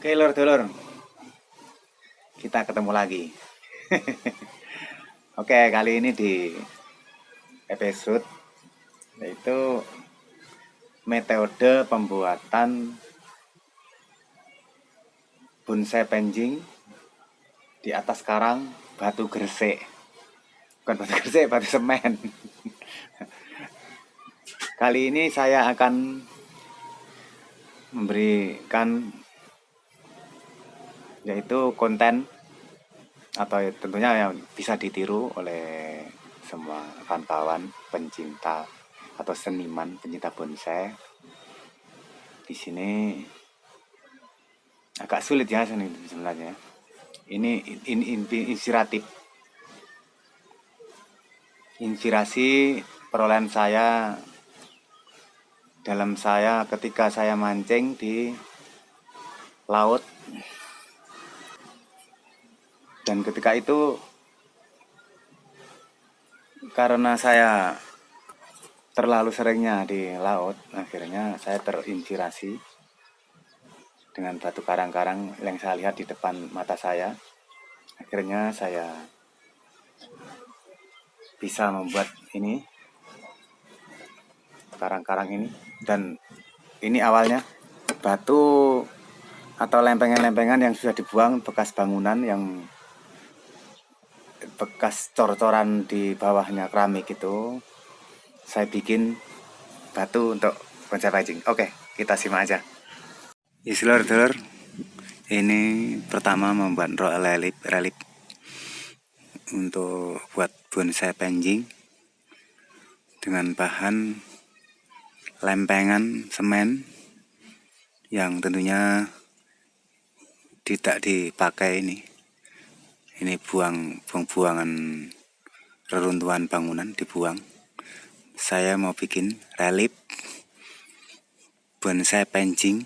Oke lur-dulur, kita ketemu lagi. Oke, kali ini di episode yaitu metode pembuatan bonsai penjing di atas karang batu gresik. Bukan batu gresik, batu semen. Kali ini saya akan memberikan yaitu konten atau tentunya yang bisa ditiru oleh semua kawan-kawan pencinta atau seniman pencinta bonsai. Di sini agak sulit ya sebenarnya. Ini inspirasi perolehan saya ketika saya mancing di laut. Dan ketika itu karena saya terlalu seringnya di laut, akhirnya saya terinspirasi dengan batu karang-karang yang saya lihat di depan mata saya. Akhirnya saya bisa membuat ini karang-karang ini. Dan ini awalnya batu atau lempengan-lempengan yang sudah dibuang bekas bangunan yang bekas cor-coran di bawahnya keramik itu saya bikin batu untuk bonsai pancing. Oke, kita simak aja. Islur-dulur, ini pertama membuat relief untuk buat bonsai pancing dengan bahan lempengan semen yang tentunya tidak dipakai ini buang-buangan reruntuhan bangunan dibuang. Saya mau bikin relief bonsai pancing.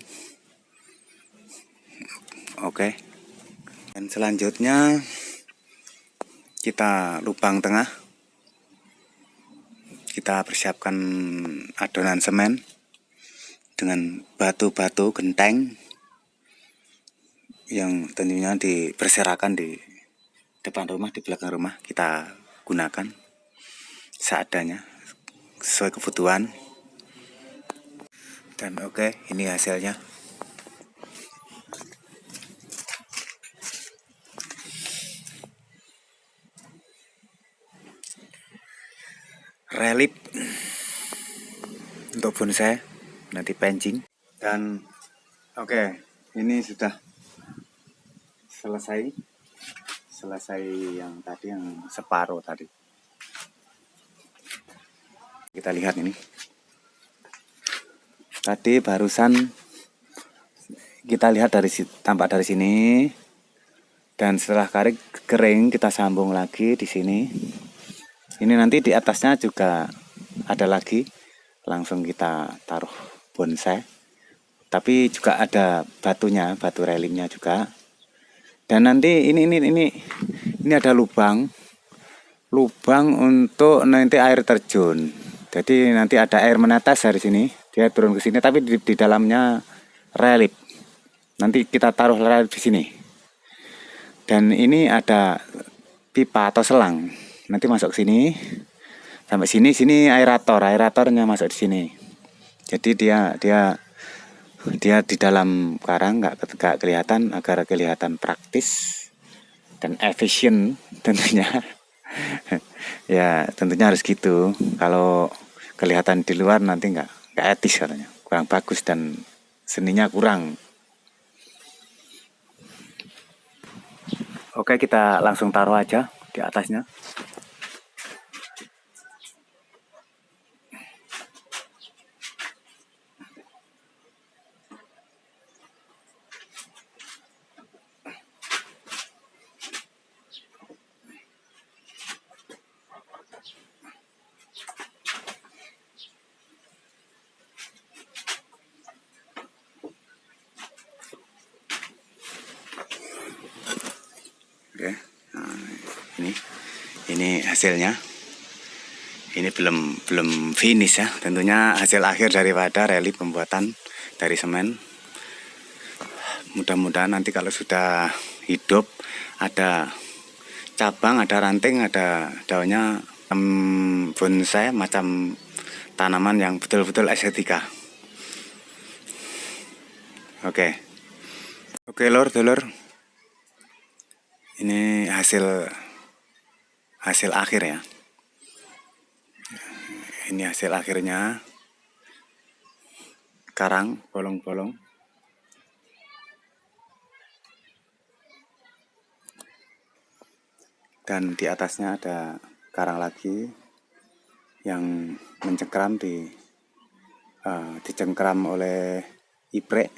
Oke. Dan selanjutnya kita lubang tengah. Kita persiapkan adonan semen dengan batu-batu genteng yang tentunya berserakan di depan rumah, di belakang rumah. Kita gunakan seadanya sesuai kebutuhan. Dan oke, ini hasilnya. Relief untuk bonsai nanti pancing. Dan oke, ini sudah selesai yang tadi, yang separuh tadi. Kita lihat ini. Tadi barusan kita lihat tampak dari sini. Dan setelah kering kita sambung lagi di sini. Ini nanti di atasnya juga ada lagi. Langsung kita taruh bonsai. Tapi juga ada batunya, batu relingnya juga. Dan nanti ini ada lubang untuk nanti air terjun. Jadi nanti ada air menetes dari sini, dia turun ke sini, tapi di dalamnya relief. Nanti kita taruh relief di sini. Dan ini ada pipa atau selang. Nanti masuk sini. Sampai sini aeratornya masuk di sini. Jadi dia di dalam karang nggak kelihatan, agar kelihatan praktis dan efisien tentunya. Ya tentunya harus gitu. Kalau kelihatan di luar nanti nggak etis katanya, kurang bagus dan seninya kurang. Oke, kita langsung taruh aja di atasnya. Oke, nah, ini hasilnya. Ini belum finish ya. Tentunya hasil akhir daripada relief pembuatan dari semen Mudah-mudahan nanti kalau sudah hidup, ada cabang, ada ranting, ada daunnya, bonsai macam tanaman yang betul-betul estetika. Oke, lor, dulur. Ini hasil akhir ya. Ini hasil akhirnya, karang bolong-bolong. Dan di atasnya ada karang lagi yang mencengkram dicengkram oleh iprek,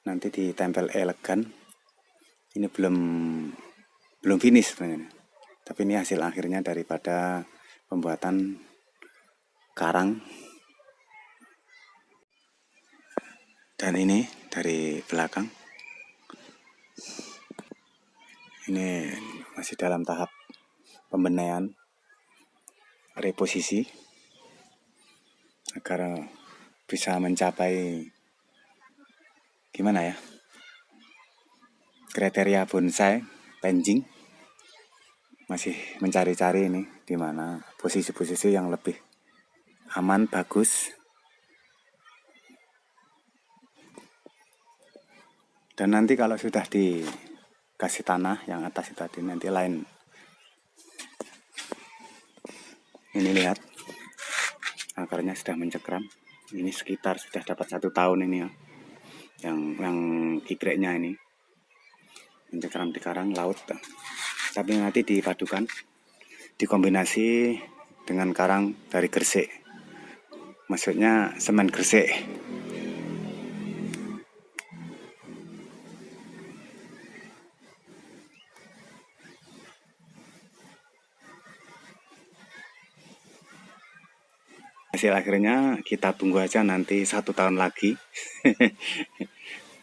nanti ditempel elegan. Ini belum finish sebenarnya, tapi ini hasil akhirnya daripada pembuatan karang. Dan ini dari belakang, ini masih dalam tahap pembenaian, reposisi agar bisa mencapai gimana ya, kriteria bonsai penjing. Masih mencari-cari ini di mana posisi-posisi yang lebih aman, bagus. Dan nanti kalau sudah dikasih tanah yang atas itu tadi, nanti lain. Ini lihat, akarnya sudah mencengkram. Ini sekitar sudah dapat 1 tahun ini ya, yang ikreknya ini mencengkram di karang laut. Tapi nanti dipadukan, dikombinasi dengan karang dari Gresik, maksudnya semen Gresik. Hasil akhirnya kita tunggu aja nanti 1 tahun lagi.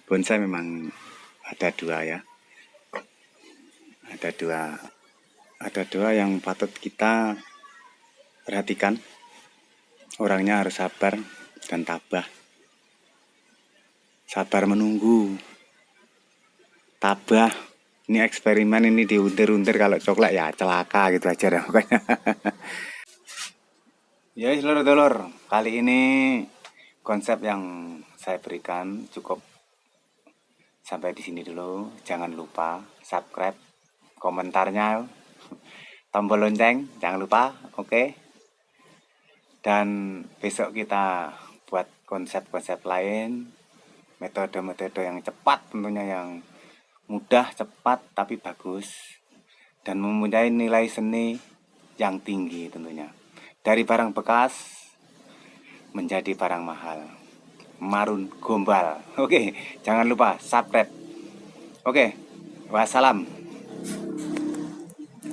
Bonsai memang ada 2 ya. Ada dua yang patut kita perhatikan. Orangnya harus sabar dan tabah. Sabar menunggu, tabah. Ini eksperimen, ini diuntir-untir, kalau coklat ya celaka gitu aja deh pokoknya. Ya lor-lor, kali ini konsep yang saya berikan cukup sampai di sini dulu. Jangan lupa subscribe, komentarnya, tombol lonceng, jangan lupa, oke? Dan besok kita buat konsep-konsep lain, metode-metode yang cepat tentunya, yang mudah, cepat, tapi bagus. Dan mempunyai nilai seni yang tinggi tentunya. Dari barang bekas menjadi barang mahal. Marun Gombal. Oke, jangan lupa subscribe. Oke, wassalam.